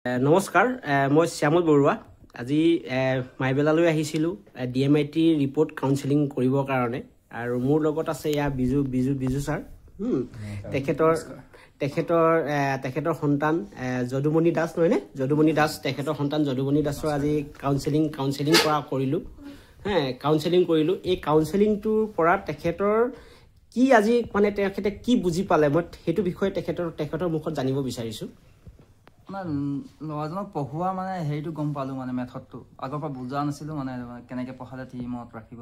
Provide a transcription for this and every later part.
নমস্কাৰ মই শ্যামল বৰুৱা আজি মাইবেলালৈ আহিছিলো DMIT ৰিপৰ্ট কাউন্সেলিং কৰিবৰ কাৰণে আৰু মোৰ লগত আছে ইয়া বিজু স্যাৰ তেখেতৰ সন্তান যদুমণি দাস নহয়নে যদুমণি দাস তেখেতৰ সন্তান যদুমণি দাসৰ আজি কাউন্সেলিং কৰিলো কাউন্সেলিং কৰিলো এই কাউন্সেলিংটোৰ পৰা তেখেতৰ কি আজি মানে তেখেতে কি বুজি পালে মই হেতু বিষয়ে তেখেতৰ মুখত জানিব বিচাৰিছো লৰাজনক পঢ়োৱা মানে হেৰিটো গম পালো মানে মেথডটো আগৰ পৰা বুজা নাছিলো মানে কেনেকে পঢ়ালে ঠিক মনত ৰাখিব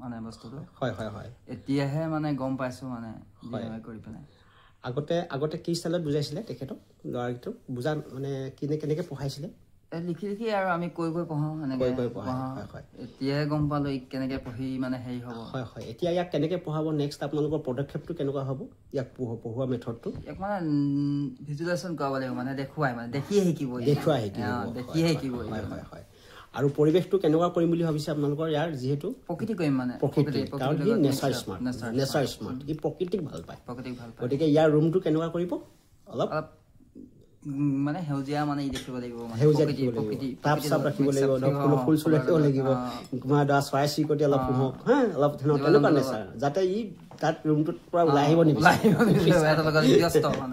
মানে বস্তুটো হয় এতিয়াহে মানে গম পাইছো মানে কৰি পেলাই আগতে কি ষ্টাইলত বুজাইছিলে তেখেতক লৰাটো বুজা মানে কেনেকে পঢ়াইছিলে লিখি আৰু আমি কৈ পঢ়াও এনেকৈ এতিয়াহে গম পালো কেনেকে পঢ়ি মানে হেৰি হ'ব হয় এতিয়া ইয়াক কেনেকে পঢ়াব নেক্সট আপোনালোকৰ পদক্ষেপটো কেনেকুৱা হ'ব ইয়াক পঢ়োৱা মেথডটো ইয়াক মানে ভিজুৱেলাইজেশ্যন কৰিব লাগিব মানে দেখুৱাই মানে দেখিয়ে শিকিব হয় আৰু পৰিৱেশটো কেনেকুৱা কৰিম বুলি ভাবিছে আপোনালোকৰ ইয়াৰ যিহেতু প্ৰকৃতি কৰিম মানে প্ৰকৃতি কাৰণ ই নেচাৰ স্মাৰ্ট ই প্ৰকৃতিক ভাল পায় গতিকে ইয়াৰ ৰুমটো কেনেকুৱা কৰিব অলপ মানে হেউজিয়া মানে দেখিব লাগিব প্ৰকৃতি তাপ ৰাখিব লাগিব ফুল চুল ৰাখিব লাগিব চৰাই চিৰিকটি অলপ পোহক অলপ তেনেকুৱা নেচাৰ যাতে ই তাত ৰুমটোত পৰা ওলাই আহিব নিবিচাৰে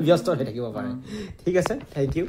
ব্যস্ত হৈ থাকিব পাৰে ঠিক আছে থেংক ইউ